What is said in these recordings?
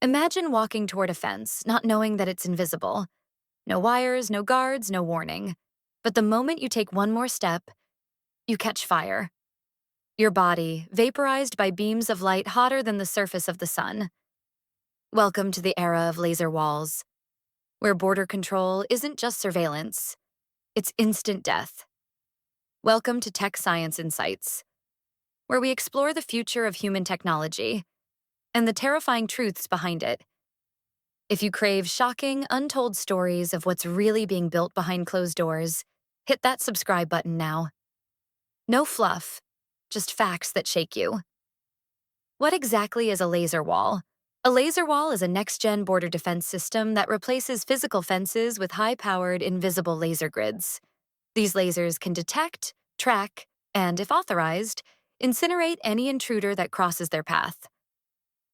Imagine walking toward a fence, not knowing that it's invisible. No wires, no guards, no warning. But the moment you take one more step, you catch fire. Your body, vaporized by beams of light hotter than the surface of the sun. Welcome to the era of laser walls, where border control isn't just surveillance, it's instant death. Welcome to Tech Science Insights, where we explore the future of human technology and the terrifying truths behind it. If you crave shocking, untold stories of what's really being built behind closed doors, hit that subscribe button now. No fluff, just facts that shake you. What exactly is a laser wall? A laser wall is a next-gen border defense system that replaces physical fences with high-powered, invisible laser grids. These lasers can detect, track, and, if authorized, incinerate any intruder that crosses their path.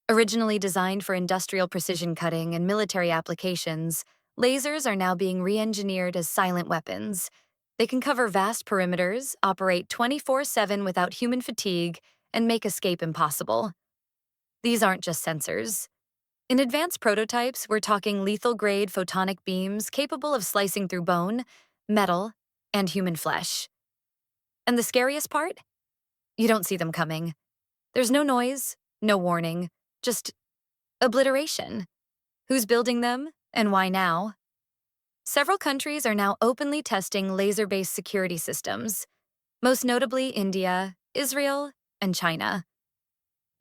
Originally designed for industrial precision cutting and military applications, lasers are now being re-engineered as silent weapons. They can cover vast perimeters, operate 24/7 without human fatigue, and make escape impossible. These aren't just sensors. In advanced prototypes, we're talking lethal-grade photonic beams capable of slicing through bone, metal, and human flesh. And the scariest part? You don't see them coming. There's no noise, no warning, just obliteration. Who's building them, and why now? Several countries are now openly testing laser-based security systems, most notably India, Israel, and China.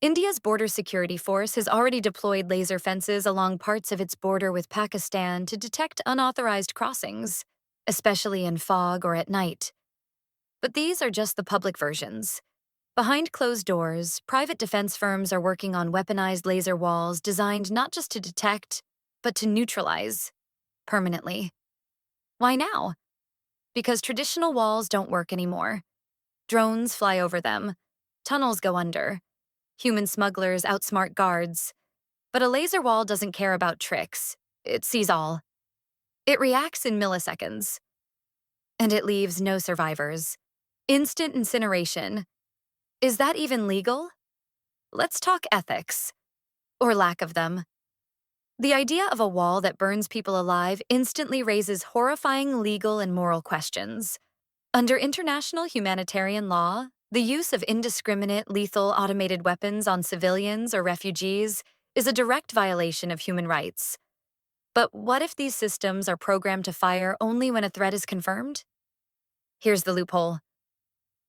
India's border security force has already deployed laser fences along parts of its border with Pakistan to detect unauthorized crossings, especially in fog or at night. But these are just the public versions. Behind closed doors, private defense firms are working on weaponized laser walls designed not just to detect, but to neutralize permanently. Why now? Because traditional walls don't work anymore. Drones fly over them, tunnels go under, human smugglers outsmart guards. But a laser wall doesn't care about tricks. It sees all. It reacts in milliseconds. And it leaves no survivors. Instant incineration. Is that even legal? Let's talk ethics. Or lack of them. The idea of a wall that burns people alive instantly raises horrifying legal and moral questions. Under international humanitarian law, the use of indiscriminate, lethal automated weapons on civilians or refugees is a direct violation of human rights. But what if these systems are programmed to fire only when a threat is confirmed? Here's the loophole.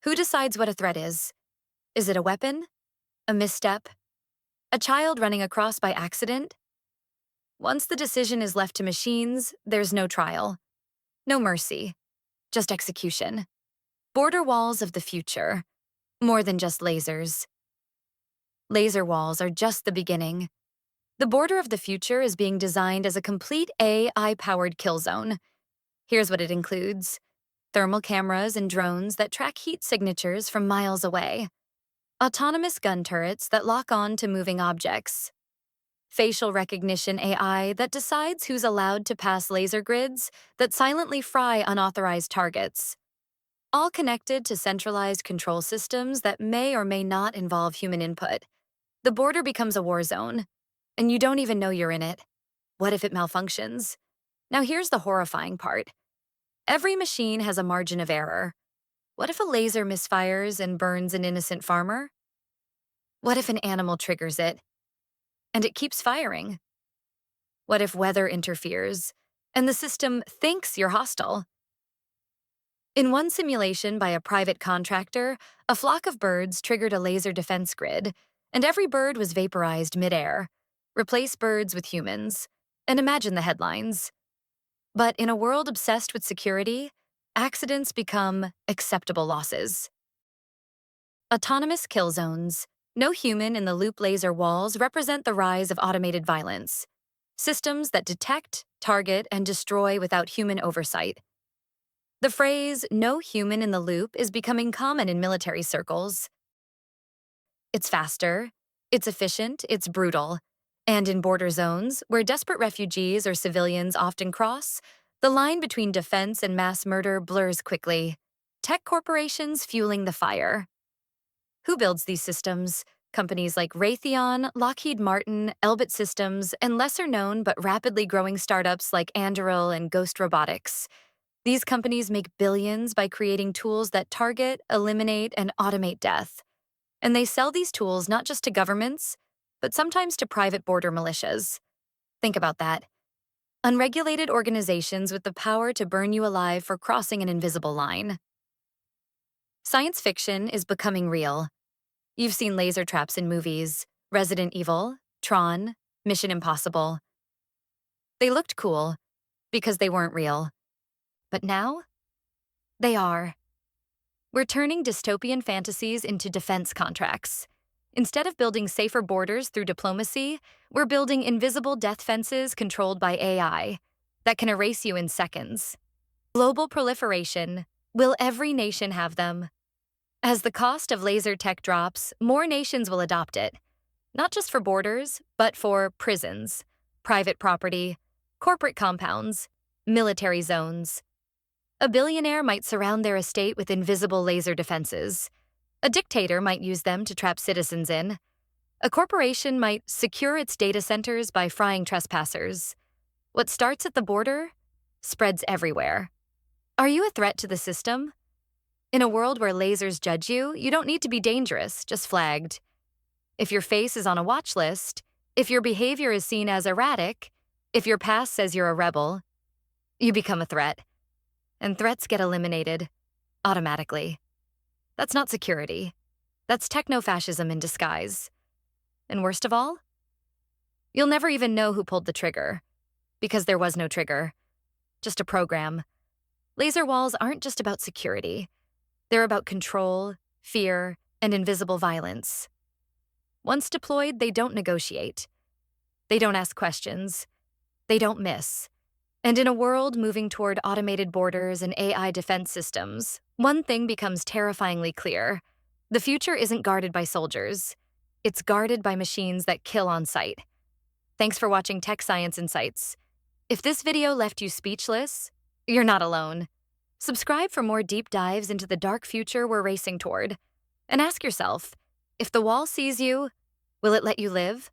Who decides what a threat is? Is it a weapon? A misstep? A child running across by accident? Once the decision is left to machines, there's no trial. No mercy. Just execution. Border walls of the future. More than just lasers. Laser walls are just the beginning. The border of the future is being designed as a complete AI-powered kill zone. Here's what it includes. Thermal cameras and drones that track heat signatures from miles away. Autonomous gun turrets that lock on to moving objects. Facial recognition AI that decides who's allowed to pass laser grids that silently fry unauthorized targets. All connected to centralized control systems that may or may not involve human input. The border becomes a war zone, and you don't even know you're in it. What if it malfunctions? Now here's the horrifying part. Every machine has a margin of error. What if a laser misfires and burns an innocent farmer? What if an animal triggers it, and it keeps firing? What if weather interferes, and the system thinks you're hostile? In one simulation by a private contractor, a flock of birds triggered a laser defense grid, and every bird was vaporized midair. Replace birds with humans, and imagine the headlines. But in a world obsessed with security, accidents become acceptable losses. Autonomous kill zones. No human in the loop laser walls represent the rise of automated violence. Systems that detect, target, and destroy without human oversight. The phrase, "no human in the loop," is becoming common in military circles. It's faster, it's efficient, it's brutal. And in border zones, where desperate refugees or civilians often cross, the line between defense and mass murder blurs quickly. Tech corporations fueling the fire. Who builds these systems? Companies like Raytheon, Lockheed Martin, Elbit Systems, and lesser-known but rapidly growing startups like Anduril and Ghost Robotics. These companies make billions by creating tools that target, eliminate, and automate death. And they sell these tools not just to governments, but sometimes to private border militias. Think about that. Unregulated organizations with the power to burn you alive for crossing an invisible line. Science fiction is becoming real. You've seen laser traps in movies, Resident Evil, Tron, Mission Impossible. They looked cool because they weren't real. But now, they are. We're turning dystopian fantasies into defense contracts. Instead of building safer borders through diplomacy, we're building invisible death fences controlled by AI that can erase you in seconds. Global proliferation. Will every nation have them? As the cost of laser tech drops, more nations will adopt it. Not just for borders, but for prisons, private property, corporate compounds, military zones. A billionaire might surround their estate with invisible laser defenses. A dictator might use them to trap citizens in. A corporation might secure its data centers by frying trespassers. What starts at the border spreads everywhere. Are you a threat to the system? In a world where lasers judge you, you don't need to be dangerous, just flagged. If your face is on a watch list, if your behavior is seen as erratic, if your past says you're a rebel, you become a threat. And threats get eliminated automatically. That's not security. That's techno-fascism in disguise. And worst of all, you'll never even know who pulled the trigger, because there was no trigger, just a program. Laser walls aren't just about security. They're about control, fear, and invisible violence. Once deployed, they don't negotiate. They don't ask questions. They don't miss. And in a world moving toward automated borders and AI defense systems, one thing becomes terrifyingly clear. The future isn't guarded by soldiers. It's guarded by machines that kill on sight. Thanks for watching Tech Science Insights. If this video left you speechless, you're not alone. Subscribe for more deep dives into the dark future we're racing toward. And ask yourself, if the wall sees you, will it let you live?